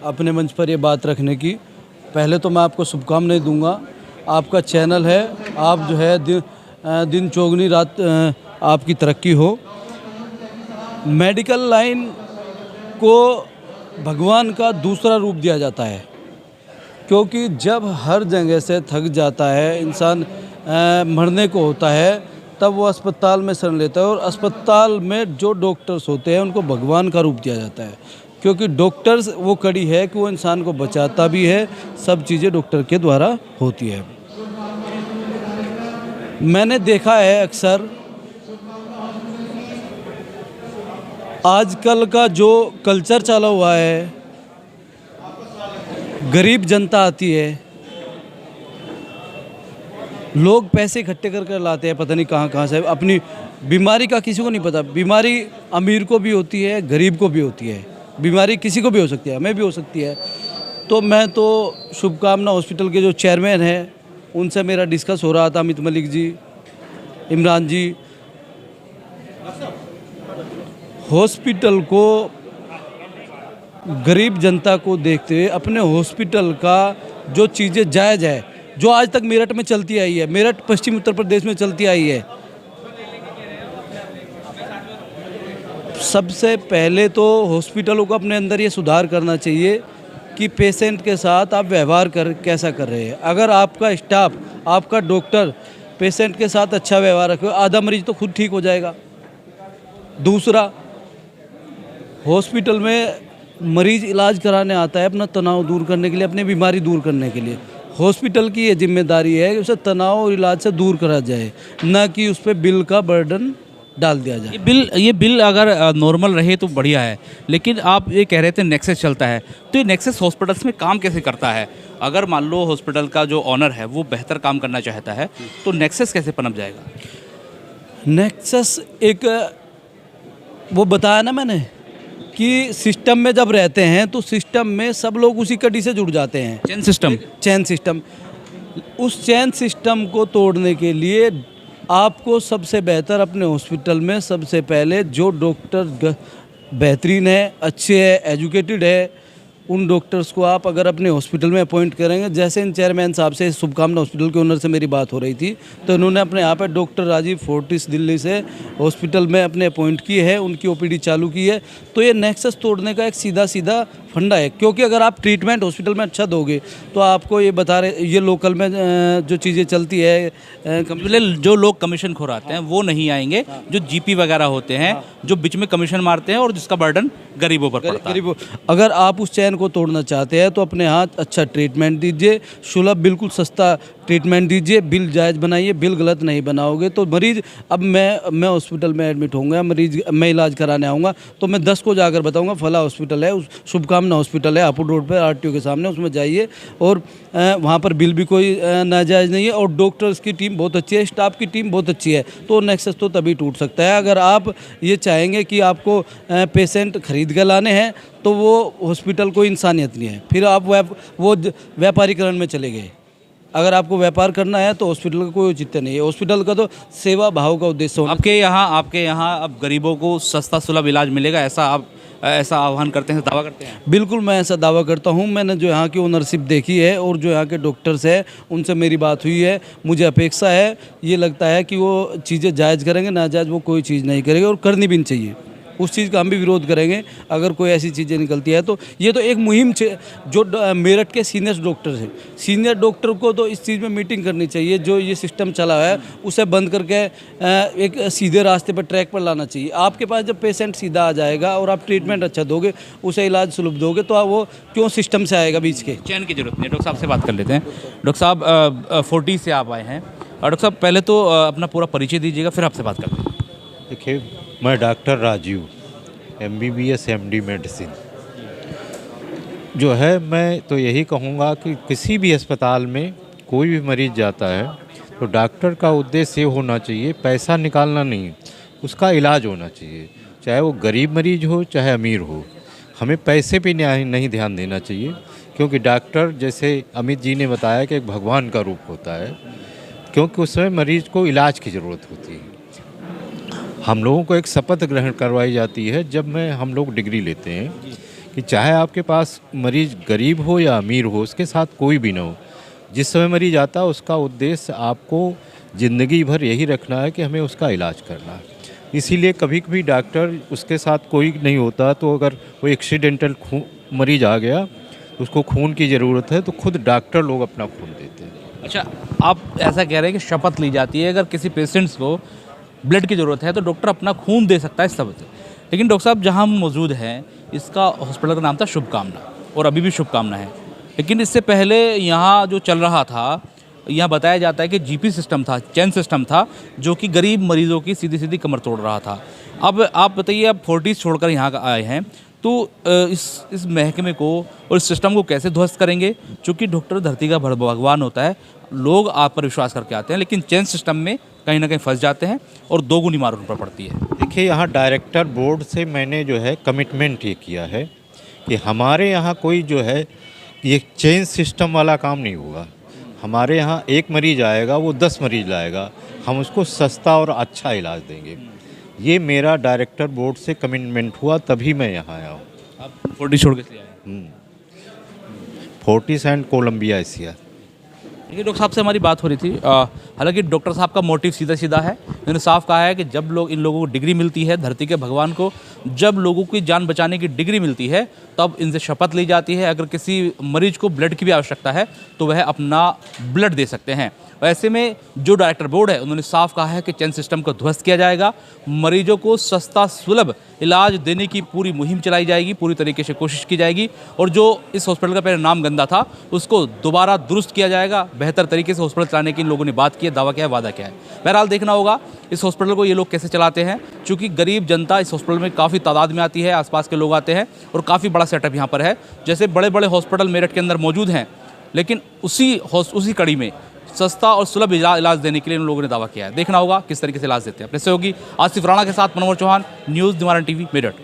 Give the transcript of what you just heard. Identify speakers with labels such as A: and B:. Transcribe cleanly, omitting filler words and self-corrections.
A: अपने मंच पर ये बात रखने की। पहले तो मैं आपको शुभकामनाएं दूंगा। आपका चैनल है, आप जो है दिन चौगनी रात आपकी तरक्की हो। मेडिकल लाइन को भगवान का दूसरा रूप दिया जाता है, क्योंकि जब हर जगह से थक जाता है इंसान, मरने को होता है, तब वो अस्पताल में शरण लेता है। और अस्पताल में जो डॉक्टर्स होते हैं उनको भगवान का रूप दिया जाता है, क्योंकि डॉक्टर्स वो कड़ी है कि वो इंसान को बचाता भी है। सब चीज़ें डॉक्टर के द्वारा होती है। मैंने देखा है अक्सर आजकल का जो कल्चर चला हुआ है, गरीब जनता आती है, लोग पैसे इकट्ठे कर लाते हैं पता नहीं कहाँ कहाँ से। अपनी बीमारी का किसी को नहीं पता। बीमारी अमीर को भी होती है, गरीब को भी होती है। बीमारी किसी को भी हो सकती है, हमें भी हो सकती है। तो मैं तो शुभकामना हॉस्पिटल के जो चेयरमैन हैं उनसे मेरा डिस्कस हो रहा था, अमित मलिक जी, इमरान जी, हॉस्पिटल को गरीब जनता को देखते हुए अपने हॉस्पिटल का जो चीज़ें जायज़ है, जो आज तक मेरठ में चलती आई है, मेरठ पश्चिम उत्तर प्रदेश में चलती आई है। सबसे पहले तो हॉस्पिटलों को अपने अंदर ये सुधार करना चाहिए कि पेशेंट के साथ आप व्यवहार कैसा कर रहे हैं। अगर आपका स्टाफ, आपका डॉक्टर पेशेंट के साथ अच्छा व्यवहार रखे, आधा मरीज तो खुद ठीक हो जाएगा। दूसरा, हॉस्पिटल में मरीज इलाज कराने आता है अपना तनाव दूर करने के लिए, अपनी बीमारी दूर करने के लिए। हॉस्पिटल की ये जिम्मेदारी है कि उसे तनाव और इलाज से दूर करा जाए, ना कि उस पर बिल का बर्डन डाल दिया जाए।
B: ये बिल अगर नॉर्मल रहे तो बढ़िया है, लेकिन आप ये कह रहे थे नेक्सस चलता है, तो ये नेक्सस हॉस्पिटल्स में काम कैसे करता है? अगर मान लो हॉस्पिटल का जो ऑनर है वो बेहतर काम करना चाहता है तो नेक्सस कैसे पनप जाएगा?
A: नेक्सस एक, वो बताया ना मैंने कि सिस्टम में जब रहते हैं तो सिस्टम में सब लोग उसी कड़ी से जुड़ जाते हैं। चैन सिस्टम। उस चैन सिस्टम को तोड़ने के लिए आपको सबसे बेहतर अपने हॉस्पिटल में सबसे पहले जो डॉक्टर बेहतरीन है, अच्छे है, एजुकेटेड है, उन डॉक्टर्स को आप अगर अपने हॉस्पिटल में अपॉइंट करेंगे। जैसे इन चेयरमैन साहब से, शुभकामना हॉस्पिटल के ओनर से मेरी बात हो रही थी, तो उन्होंने अपने यहाँ पर डॉक्टर राजीव फोर्टिस दिल्ली से हॉस्पिटल में अपने अपॉइंट की है, उनकी ओपीडी चालू की है। तो ये नेक्सस तोड़ने का एक सीधा फंडा है, क्योंकि अगर आप ट्रीटमेंट हॉस्पिटल में अच्छा दोगे तो आपको ये बता रहे, ये लोकल में जो चीज़ें चलती है,
B: जो लोग कमीशन खोराते हैं वो नहीं आएंगे, जो जीपी वगैरह होते हैं जो बीच में कमीशन मारते हैं और जिसका बर्डन गरीबों पर पड़ता है।
A: अगर आप उस चैन को तोड़ना चाहते हैं तो अपने हाथ अच्छा ट्रीटमेंट दीजिए, सुलभ बिल्कुल सस्ता ट्रीटमेंट दीजिए, बिल जायज़ बनाइए। बिल गलत नहीं बनाओगे तो मरीज़, अब मैं हॉस्पिटल में एडमिट होऊंगा, मरीज़ मैं इलाज कराने आऊँगा तो मैं 10 को जाकर बताऊँगा फला हॉस्पिटल है, उस शुभकामना हॉस्पिटल है हापुड़ रोड पर आरटीओ के सामने, उसमें जाइए। और वहाँ पर बिल भी कोई नाजायज़ नहीं है और डॉक्टर्स की टीम बहुत अच्छी है, स्टाफ की टीम बहुत अच्छी है। तो नेक्सस तो तभी टूट सकता है। अगर आप ये चाहेंगे कि आपको पेशेंट खरीद कर लाने हैं तो वो हॉस्पिटल कोई इंसानियत नहीं है, फिर आप वो व्यापारीकरण में चले गए। अगर आपको व्यापार करना है तो हॉस्पिटल का कोई औचित्य नहीं है। हॉस्पिटल का तो सेवा भाव का उद्देश्य होना।
B: आपके यहाँ अब गरीबों को सस्ता सुलभ इलाज मिलेगा, ऐसा आह्वान करते हैं, दावा करते हैं?
A: बिल्कुल, मैं ऐसा दावा करता हूं। मैंने जो यहाँ की ओनरशिप देखी है और जो यहाँ के डॉक्टर्स हैं उनसे मेरी बात हुई है। मुझे अपेक्षा है, ये लगता है कि वो चीज़ें जायज़ करेंगे, नाजायज़ वो कोई चीज़ नहीं करेंगे और करनी भी नहीं चाहिए। उस चीज़ का हम भी विरोध करेंगे अगर कोई ऐसी चीज़ें निकलती है। तो ये तो एक मुहिम जो मेरठ के सीनियर डॉक्टर हैं, सीनियर डॉक्टर को तो इस चीज़ में मीटिंग करनी चाहिए। जो ये सिस्टम चला है उसे बंद करके एक सीधे रास्ते पर, ट्रैक पर लाना चाहिए। आपके पास जब पेशेंट सीधा आ जाएगा और आप ट्रीटमेंट अच्छा दोगे, उसे इलाज सुलभ दोगे, तो वो क्यों सिस्टम से आएगा बीच के?
B: चैन की जरूरत नहीं है। डॉक्टर साहब से बात कर लेते हैं। डॉक्टर साहब, 40 से आप आए हैं, और डॉक्टर साहब पहले तो अपना पूरा परिचय दीजिएगा, फिर आपसे बात करते हैं।
C: देखिए, मैं doctor Rajiv, MBBS MD medicine जो है, मैं तो यही कहूँगा कि किसी भी अस्पताल में कोई भी मरीज़ जाता है तो डॉक्टर का उद्देश्य ये होना चाहिए, पैसा निकालना नहीं, उसका इलाज होना चाहिए। चाहे वो गरीब मरीज हो चाहे अमीर हो, हमें पैसे पे नहीं ध्यान देना चाहिए, क्योंकि डॉक्टर, जैसे अमित जी ने बताया, कि एक भगवान का रूप होता है, क्योंकि उस समय मरीज़ को इलाज की ज़रूरत होती है। हम लोगों को एक शपथ ग्रहण करवाई जाती है जब हम लोग डिग्री लेते हैं कि चाहे आपके पास मरीज़ गरीब हो या अमीर हो, उसके साथ कोई भी ना हो, जिस समय मरीज आता है उसका उद्देश्य आपको ज़िंदगी भर यही रखना है कि हमें उसका इलाज करना है। इसीलिए कभी कभी डॉक्टर उसके साथ कोई नहीं होता, तो अगर कोई एक्सीडेंटल मरीज आ गया, उसको खून की ज़रूरत है, तो खुद डॉक्टर लोग अपना खून देते हैं।
B: अच्छा, आप ऐसा कह रहे हैं कि शपथ ली जाती है अगर किसी पेशेंट्स को ब्लड की ज़रूरत है तो डॉक्टर अपना खून दे सकता है इस सबब से। लेकिन डॉक्टर साहब, जहाँ हम मौजूद हैं, इसका हॉस्पिटल का नाम था शुभकामना, और अभी भी शुभकामना है। लेकिन इससे पहले यहाँ जो चल रहा था, यहाँ बताया जाता है कि जीपी सिस्टम था, चैन सिस्टम था, जो कि गरीब मरीज़ों की सीधी सीधी कमर तोड़ रहा था। अब आप बताइए, आप फोर्टिस छोड़कर यहाँ आए हैं, तो इस महकमे को और इस सिस्टम को कैसे ध्वस्त करेंगे? क्योंकि डॉक्टर धरती का भगवान होता है, लोग आप पर विश्वास करके आते हैं, लेकिन चेंज सिस्टम में कहीं ना कहीं फंस जाते हैं और दोगुनी मार उन पर पड़ती है।
C: देखिए, यहाँ डायरेक्टर बोर्ड से मैंने जो है कमिटमेंट ये किया है कि हमारे यहाँ कोई जो है ये चेंज सिस्टम वाला काम नहीं होगा। हमारे यहाँ एक मरीज आएगा, वो 10 मरीज लाएगा, हम उसको सस्ता और अच्छा इलाज देंगे। ये मेरा डायरेक्टर बोर्ड से कमिटमेंट हुआ, तभी मैं यहाँ आया हूँ।
B: आप फोर्टिस छोड़ के इसलिए आए?
C: Fortis and Columbia Asia.
B: देखिए, डॉक्टर साहब से हमारी बात हो रही थी। हालांकि डॉक्टर साहब का मोटिव सीधा सीधा है। उन्होंने साफ कहा है कि जब लोग इन लोगों को डिग्री मिलती है, धरती के भगवान को जब लोगों की जान बचाने की डिग्री मिलती है, तब इनसे शपथ ली जाती है। अगर किसी मरीज को ब्लड की भी आवश्यकता है तो वह अपना ब्लड दे सकते हैं। ऐसे में जो डायरेक्टर बोर्ड है, उन्होंने साफ कहा है कि चैन सिस्टम को ध्वस्त किया जाएगा, मरीजों को सस्ता सुलभ इलाज देने की पूरी मुहिम चलाई जाएगी, पूरी तरीके से कोशिश की जाएगी, और जो इस हॉस्पिटल का पहले नाम गंदा था उसको दोबारा दुरुस्त किया जाएगा। बेहतर तरीके से हॉस्पिटल चलाने की इन लोगों ने बात की है, दावा किया है, वादा किया है। बहरहाल देखना होगा इस हॉस्पिटल को ये लोग कैसे चलाते हैं, क्योंकि गरीब जनता इस हॉस्पिटल में काफ़ी तादाद में आती है, आसपास के लोग आते हैं, और काफ़ी बड़ा सेटअप यहाँ पर है। जैसे बड़े बड़े हॉस्पिटल मेरठ के अंदर मौजूद हैं, लेकिन उसी कड़ी में सस्ता और सुलभ इलाज देने के लिए उन लोगों ने दावा किया है। देखना होगा किस तरीके से इलाज देते हैं। अपने सहयोगी आसिफ राणा के साथ मनोहर चौहान, न्यूज़ निवारण टीवी, मेरठ।